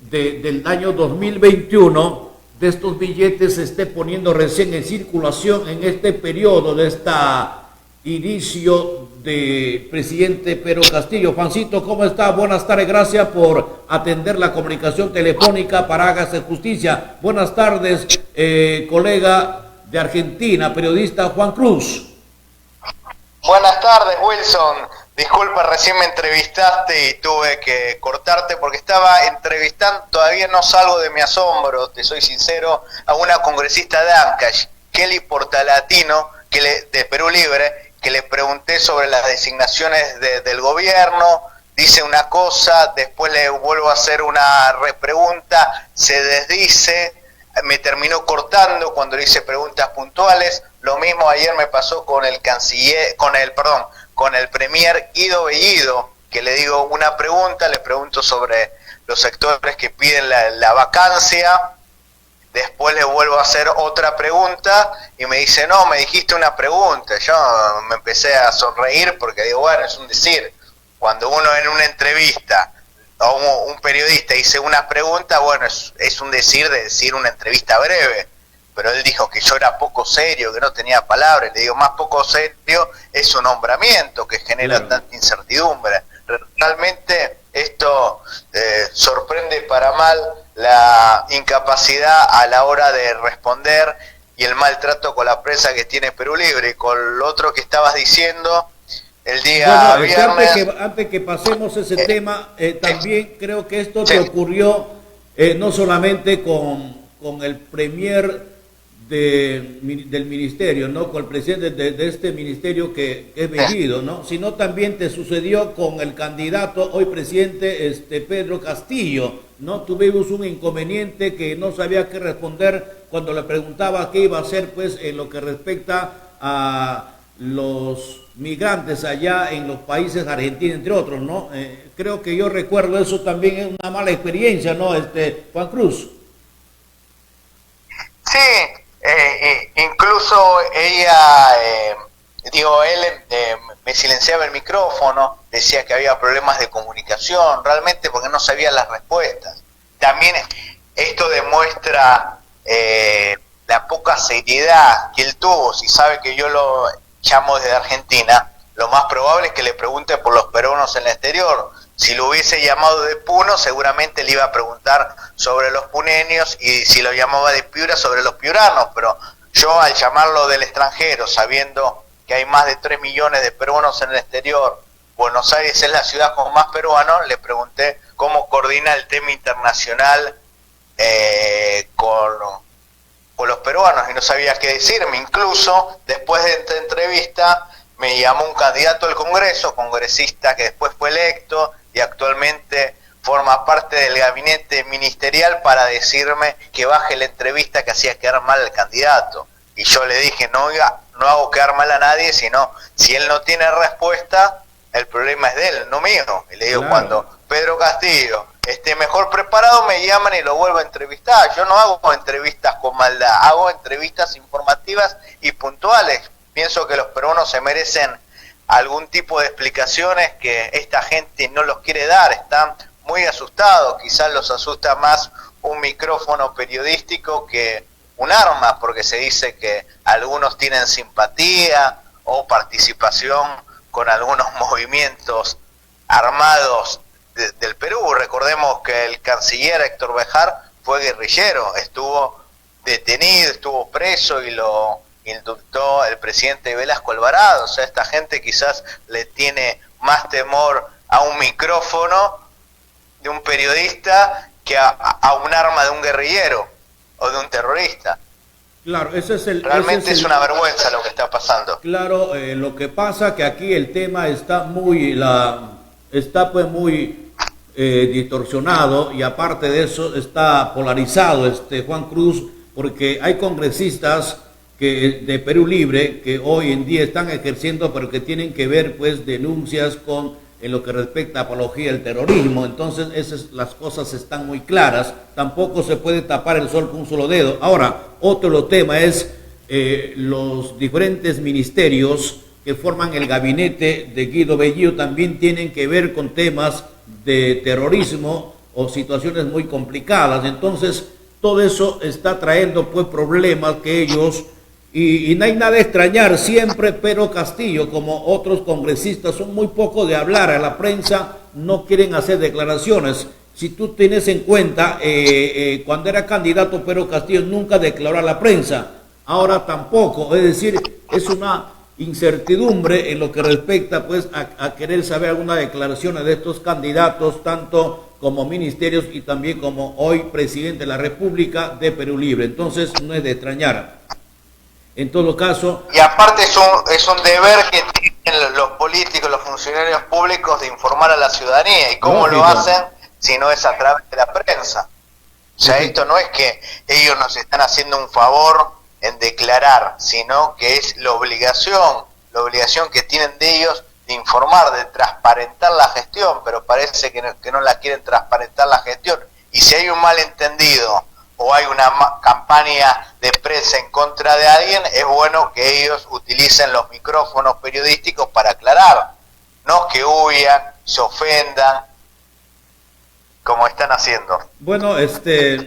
del año 2021, de estos billetes se esté poniendo recién en circulación en este periodo de esta inicio de presidente Pedro Castillo. Juancito, ¿cómo está? Buenas tardes, gracias por atender la comunicación telefónica para Hágase Justicia. Buenas tardes, colega de Argentina, periodista Juan Cruz. Buenas tardes, Wilson. Disculpa, recién me entrevistaste y tuve que cortarte porque estaba entrevistando, todavía no salgo de mi asombro, te soy sincero, a una congresista de Ancash, Kelly Portalatino, de Perú Libre, que le pregunté sobre las designaciones del gobierno, dice una cosa, después le vuelvo a hacer una repregunta, se desdice, me terminó cortando cuando le hice preguntas puntuales. Lo mismo ayer me pasó con el canciller, con el premier Guido Bellido, que le digo una pregunta, le pregunto sobre los sectores que piden la vacancia, después le vuelvo a hacer otra pregunta y me dice, no, me dijiste una pregunta. Yo me empecé a sonreír porque digo, bueno, es un decir, cuando uno en una entrevista o un periodista dice una pregunta, bueno, es un decir de decir una entrevista breve, pero él dijo que yo era poco serio, que no tenía palabras. Le digo, más poco serio es su nombramiento, que genera tanta incertidumbre. Realmente esto sorprende para mal la incapacidad a la hora de responder y el maltrato con la prensa que tiene Perú Libre. Y con lo otro que estabas diciendo, el día viernes... Antes que pasemos ese tema, también creo que esto te ocurrió no solamente con el premier del ministerio, ¿no? Con el presidente de este ministerio que es Bellido, ¿no? Sino también te sucedió con el candidato, hoy presidente, Pedro Castillo, ¿no? Tuvimos un inconveniente que no sabía qué responder cuando le preguntaba qué iba a hacer, pues, en lo que respecta a los migrantes allá en los países argentinos, entre otros, ¿no? Creo que yo recuerdo eso también, es una mala experiencia, ¿no? Juan Cruz. Sí. Incluso ella, él me silenciaba el micrófono, decía que había problemas de comunicación, realmente porque no sabía las respuestas. También esto demuestra la poca seriedad que él tuvo. Si sabe que yo lo llamo desde Argentina, lo más probable es que le pregunte por los peruanos en el exterior. Si lo hubiese llamado de Puno, seguramente le iba a preguntar sobre los puneños, y si lo llamaba de Piura, sobre los piuranos. Pero yo, al llamarlo del extranjero, sabiendo que hay más de 3 millones de peruanos en el exterior, Buenos Aires es la ciudad con más peruanos, le pregunté cómo coordina el tema internacional con los peruanos, y no sabía qué decirme. Incluso, después de esta entrevista, me llamó un candidato al Congreso, congresista que después fue electo y actualmente forma parte del gabinete ministerial, para decirme que baje la entrevista, que hacía quedar mal al candidato. Y yo le dije, no, oiga, no hago quedar mal a nadie, sino si él no tiene respuesta, el problema es de él, no mío. Y le digo, claro, cuando Pedro Castillo esté mejor preparado, me llaman y lo vuelvo a entrevistar. Yo no hago entrevistas con maldad, hago entrevistas informativas y puntuales. Pienso que los peruanos se merecen algún tipo de explicaciones que esta gente no los quiere dar, están muy asustados. Quizás los asusta más un micrófono periodístico que un arma, porque se dice que algunos tienen simpatía o participación con algunos movimientos armados del Perú. Recordemos que el canciller Héctor Bejar fue guerrillero, estuvo detenido, estuvo preso y lo indultó el presidente Velasco Alvarado. O sea, esta gente quizás le tiene más temor a un micrófono de un periodista que a un arma de un guerrillero o de un terrorista. Claro, realmente es una vergüenza lo que está pasando. Claro, lo que pasa que aquí el tema está muy distorsionado, y aparte de eso está polarizado, Juan Cruz, porque hay congresistas de Perú Libre que hoy en día están ejerciendo, pero que tienen que ver, pues, denuncias en lo que respecta a apología del terrorismo. Entonces las cosas están muy claras, tampoco se puede tapar el sol con un solo dedo. Ahora, otro tema es los diferentes ministerios que forman el gabinete de Guido Bellido también tienen que ver con temas de terrorismo o situaciones muy complicadas. Entonces, todo eso está trayendo pues problemas que ellos, y no hay nada de extrañar, siempre Pedro Castillo, como otros congresistas, son muy poco de hablar a la prensa, no quieren hacer declaraciones. Si tú tienes en cuenta, cuando era candidato Pedro Castillo nunca declaró a la prensa, ahora tampoco, es decir, es una incertidumbre en lo que respecta pues a querer saber algunas declaraciones de estos candidatos, tanto como ministerios y también como hoy presidente de la República de Perú Libre. Entonces no es de extrañar. En todo caso... Y aparte es un deber que tienen los políticos, los funcionarios públicos de informar a la ciudadanía. ¿Y cómo lo hacen si no es a través de la prensa? O sea, esto no es que ellos nos están haciendo un favor en declarar, sino que es la obligación que tienen de ellos de informar, de transparentar la gestión, pero parece que no la quieren transparentar la gestión. Y si hay un malentendido o hay una campaña de prensa en contra de alguien, es bueno que ellos utilicen los micrófonos periodísticos para aclarar, no que huyan, se ofendan, como están haciendo. Bueno,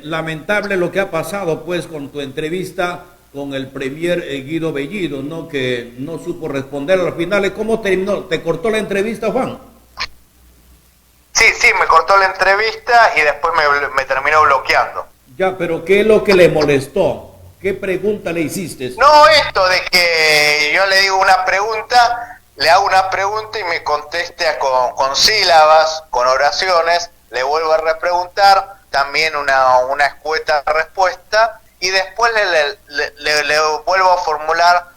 lamentable lo que ha pasado pues con tu entrevista con el premier Guido Bellido, ¿no? Que no supo responder a los finales. ¿Cómo terminó? ¿Te cortó la entrevista, Juan? Sí, me cortó la entrevista y después me terminó bloqueando. Ya, pero ¿qué es lo que le molestó? ¿Qué pregunta le hiciste? No, esto de que yo le digo una pregunta, le hago una pregunta y me conteste con sílabas, con oraciones, le vuelvo a repreguntar, también una escueta respuesta, y después le vuelvo a formular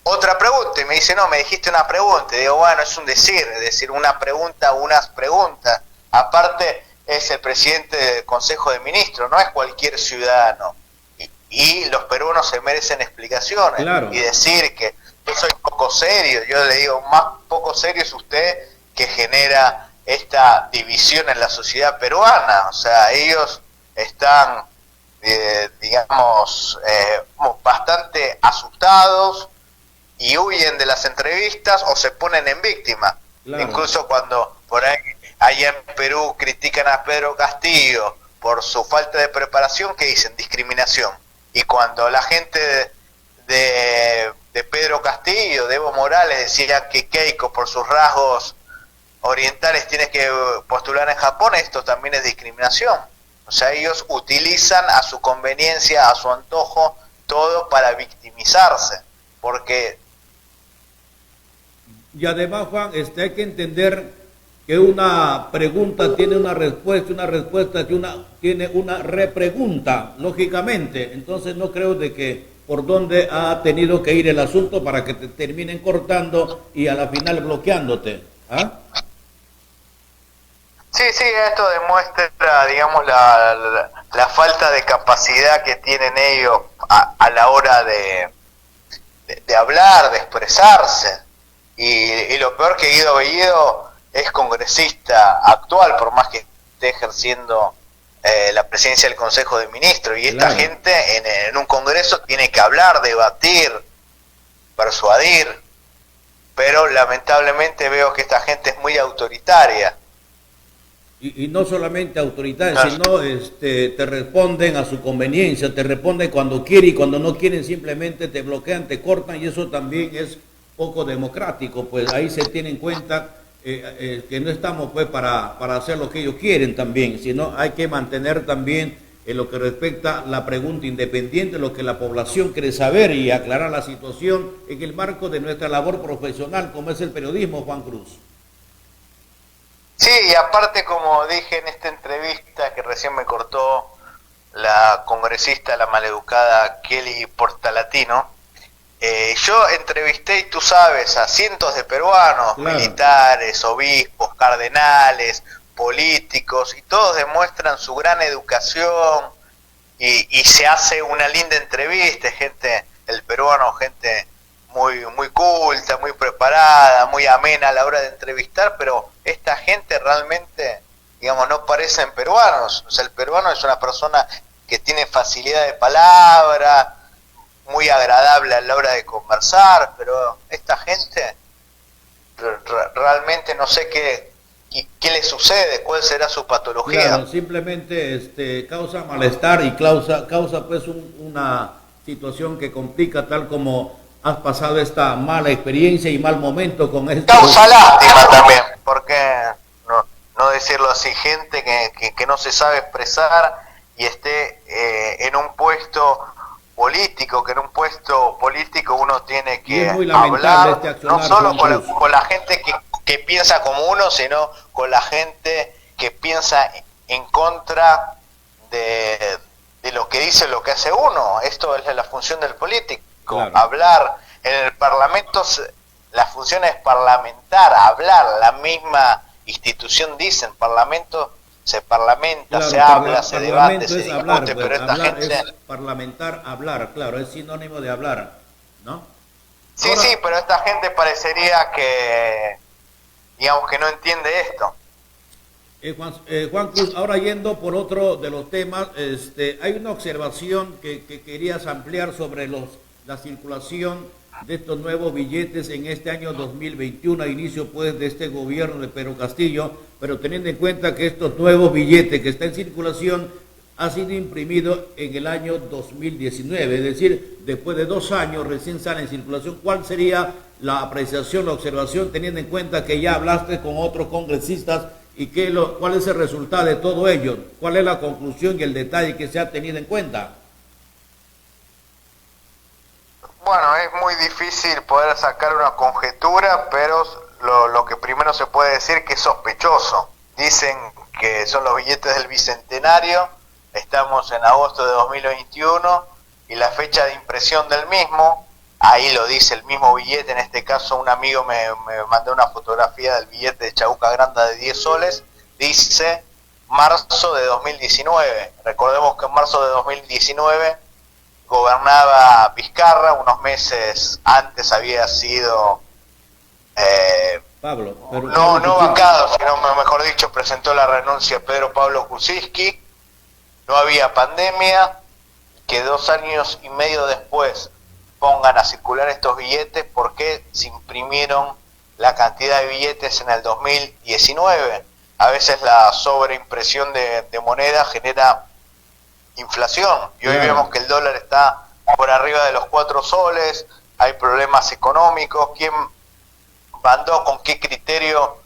otra pregunta, y me dice, no, me dijiste una pregunta, y digo, bueno, es un decir una pregunta, unas preguntas, aparte es el presidente del Consejo de Ministros, no es cualquier ciudadano, y los peruanos se merecen explicaciones, claro. Y decir que yo soy poco serio, yo le digo, más poco serio es usted que genera esta división en la sociedad peruana, o sea, ellos están, bastante asustados y huyen de las entrevistas o se ponen en víctima, claro. Incluso cuando por ahí allá en Perú critican a Pedro Castillo por su falta de preparación, ¿qué dicen? Discriminación. Y cuando la gente de Pedro Castillo, de Evo Morales, decía que Keiko por sus rasgos orientales tiene que postular en Japón, esto también es discriminación. O sea, ellos utilizan a su conveniencia, a su antojo, todo para victimizarse, porque... Y además, Juan, hay que entender que una pregunta tiene una respuesta tiene una repregunta, lógicamente. Entonces no creo de que por dónde ha tenido que ir el asunto para que te terminen cortando y a la final bloqueándote. ¿Ah? Sí, esto demuestra, digamos, la falta de capacidad que tienen ellos a la hora de hablar, de expresarse. Y lo peor que Guido Bellido es congresista actual, por más que esté ejerciendo la presidencia del Consejo de Ministros. Y esta claro. Gente en un congreso tiene que hablar, debatir, persuadir. Pero lamentablemente veo que esta gente es muy autoritaria. Y no solamente autoritaria, sino te responden a su conveniencia, te responden cuando quieren y cuando no quieren simplemente te bloquean, te cortan, y eso también es poco democrático. Pues ahí se tiene en cuenta que no estamos pues para hacer lo que ellos quieren también, sino hay que mantener también en lo que respecta la pregunta independiente, lo que la población quiere saber y aclarar la situación en el marco de nuestra labor profesional como es el periodismo, Juan Cruz. Sí, y aparte, como dije en esta entrevista que recién me cortó la congresista, la maleducada Kelly Portalatino, yo entrevisté, y tú sabes, a cientos de peruanos, claro. Militares, obispos, cardenales, políticos, y todos demuestran su gran educación y se hace una linda entrevista, el peruano, gente muy culta, muy preparada, muy amena a la hora de entrevistar, pero esta gente realmente, digamos, no parecen peruanos. O sea, el peruano es una persona que tiene facilidad de palabra, muy agradable a la hora de conversar, pero esta gente realmente no sé qué le sucede, cuál será su patología. Claro, simplemente causa malestar y causa pues una situación que complica, tal como has pasado esta mala experiencia y mal momento con esto. Causa lástima también, porque no decirlo así, gente que no se sabe expresar y esté en un puesto político, que en un puesto político uno tiene que hablar no solo con la gente que piensa como uno, sino con la gente que piensa en contra de lo que dice, lo que hace uno. Esto es la función del político, claro. Hablar en el Parlamento, la función es parlamentar, hablar, la misma institución dice, en Parlamento se parlamenta, claro, se habla, se debate, se discute, hablar, pues, pero esta gente... Es parlamentar, hablar, claro, es sinónimo de hablar, ¿no? Sí, ahora... sí, pero esta gente parecería que, digamos, que no entiende esto. Juan Cruz, ahora yendo por otro de los temas, hay una observación que querías ampliar sobre la circulación de estos nuevos billetes en este año 2021, a inicio pues de este gobierno de Pedro Castillo, pero teniendo en cuenta que estos nuevos billetes que están en circulación han sido imprimidos en el año 2019, es decir, después de 2 años recién salen en circulación. ¿Cuál sería la apreciación, la observación, teniendo en cuenta que ya hablaste con otros congresistas y cuál es el resultado de todo ello? ¿Cuál es la conclusión y el detalle que se ha tenido en cuenta? Bueno, es muy difícil poder sacar una conjetura, pero lo que primero se puede decir que es sospechoso. Dicen que son los billetes del Bicentenario, estamos en agosto de 2021 y la fecha de impresión del mismo, ahí lo dice el mismo billete, en este caso un amigo me mandó una fotografía del billete de Chabuca Granda de 10 soles, dice marzo de 2019. Recordemos que en marzo de 2019 gobernaba Vizcarra, unos meses antes había sido Pablo, no vacado, sino mejor dicho, presentó la renuncia Pedro Pablo Kuczynski, no había pandemia, que 2 años y medio después pongan a circular estos billetes. ¿Por qué se imprimieron la cantidad de billetes en el 2019? A veces la sobreimpresión de moneda genera inflación y hoy vemos que el dólar está por arriba de los 4 soles, hay problemas económicos. ¿Quién mandó, con qué criterio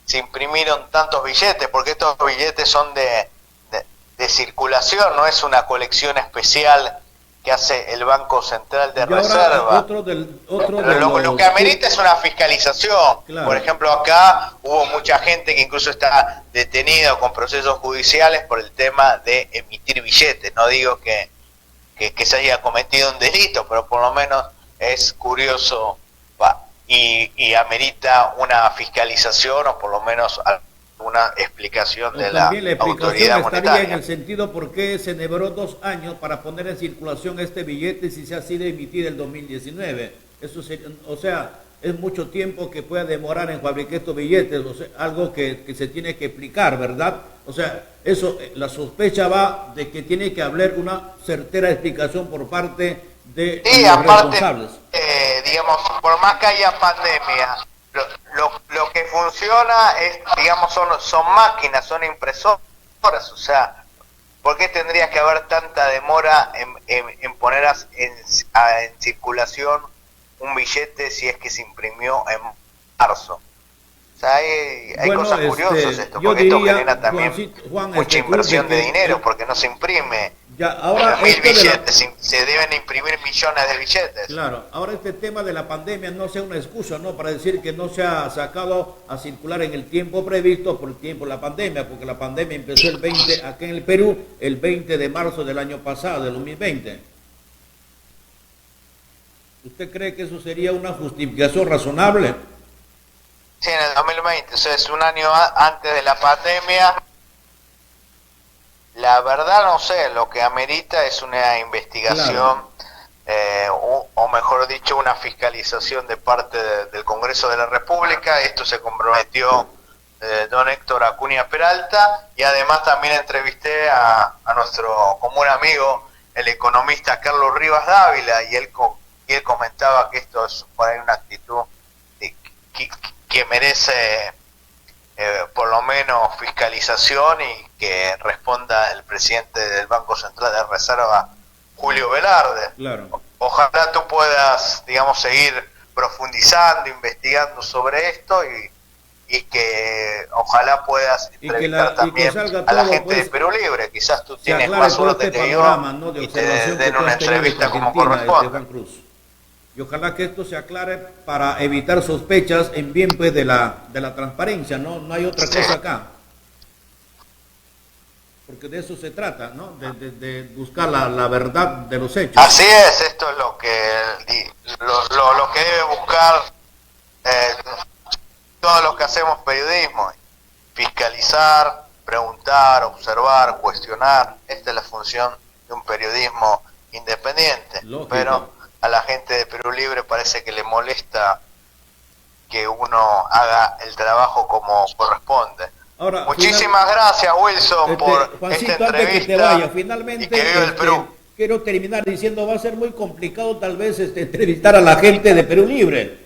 se imprimieron tantos billetes? Porque estos billetes son de circulación, no es una colección especial que hace el Banco Central de Reserva. Lo que amerita es una fiscalización. Claro. Por ejemplo, acá hubo mucha gente que incluso está detenida con procesos judiciales por el tema de emitir billetes. No digo que se haya cometido un delito, pero por lo menos es curioso y amerita una fiscalización o por lo menos una explicación de la autoridad monetaria. Estaría en el sentido por qué se demoró 2 años para poner en circulación este billete si se ha sido emitido en el 2019. Eso sería, o sea, es mucho tiempo que pueda demorar en fabricar estos billetes, o sea, algo que se tiene que explicar, ¿verdad? O sea, eso, la sospecha va de que tiene que haber una certera explicación por parte de los responsables. Digamos, por más que haya pandemia, lo que funciona es, digamos, son máquinas, son impresoras, o sea, ¿por qué tendría que haber tanta demora en poner en circulación un billete si es que se imprimió en marzo? O sea, hay cosas curiosas esto, porque esto genera también mucha inversión de dinero, porque no se imprime. Ya, ahora billetes, se deben imprimir millones de billetes. Claro, ahora este tema de la pandemia no sea una excusa, ¿no?, para decir que no se ha sacado a circular en el tiempo previsto por el tiempo de la pandemia, porque la pandemia empezó el 20, acá en el Perú, el 20 de marzo del año pasado, del 2020. ¿Usted cree que eso sería una justificación razonable? Sí, en el 2020, o sea, es un año antes de la pandemia. La verdad no sé, lo que amerita es una investigación, o mejor dicho, una fiscalización de parte del Congreso de la República. Esto se comprometió don Héctor Acuña Peralta, y además también entrevisté a nuestro común amigo, el economista Carlos Rivas Dávila, y él comentaba que esto es por ahí una actitud que merece por lo menos fiscalización y que responda el presidente del Banco Central de Reserva, Julio Velarde. Claro. Ojalá tú puedas, digamos, seguir profundizando, investigando sobre esto y que ojalá puedas entrevistar también a la gente de Perú Libre. Quizás tú tienes más suerte que yo, ¿no?, de y te observación den que una entrevista como corresponde. Juan Cruz. Y ojalá que esto se aclare para evitar sospechas en bien pues de la transparencia, no hay otra cosa acá. Porque de eso se trata, ¿no? De buscar la verdad de los hechos. Así es, esto es lo que debe buscar todos los que hacemos periodismo: fiscalizar, preguntar, observar, cuestionar. Esta es la función de un periodismo independiente. Lógico. Pero a la gente de Perú Libre parece que le molesta que uno haga el trabajo como corresponde. Ahora, muchísimas gracias, Wilson, por Juancito, esta entrevista. Antes que te vaya, finalmente, y que viva el Perú. Quiero terminar diciendo, va a ser muy complicado tal vez entrevistar a la gente de Perú Libre.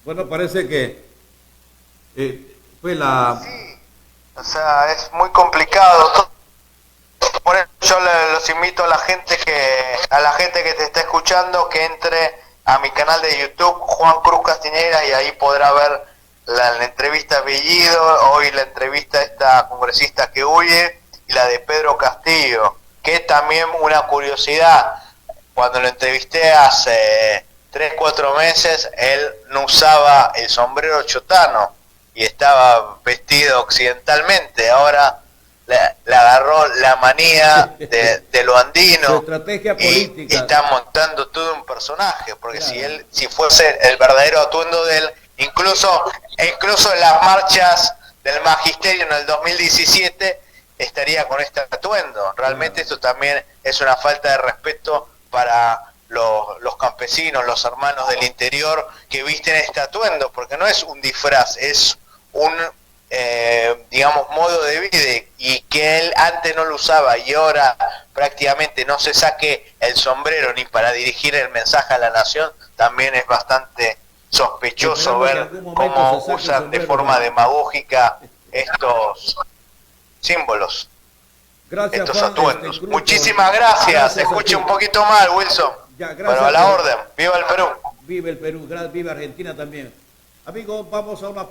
Bueno, parece que fue la... Sí, o sea, es muy complicado. Por eso yo los invito a la gente que te está escuchando que entre a mi canal de YouTube, Juan Cruz Castiñeira, y ahí podrá ver la entrevista a Bellido, hoy la entrevista a esta congresista que huye, y la de Pedro Castillo, que es también una curiosidad. Cuando lo entrevisté hace 3-4 meses, él no usaba el sombrero chotano y estaba vestido occidentalmente. Ahora le agarró la manía de lo andino. Su estrategia política. Y está montando todo un personaje, porque claro, si fuese el verdadero atuendo de él, incluso en las marchas del magisterio en el 2017 estaría con este atuendo. Realmente claro, esto también es una falta de respeto para los campesinos, los hermanos del interior que visten este atuendo, porque no es un disfraz, es un digamos, modo de vida, y que él antes no lo usaba y ahora prácticamente no se saque el sombrero ni para dirigir el mensaje a la nación, también es bastante sospechoso ver cómo usan de forma demagógica estos símbolos, gracias, estos Juan, atuendos. Muchísimas gracias. Escuche un poquito mal, Wilson, pero a la orden. ¡Viva el Perú! Viva el Perú, viva Argentina también. Amigos, vamos a una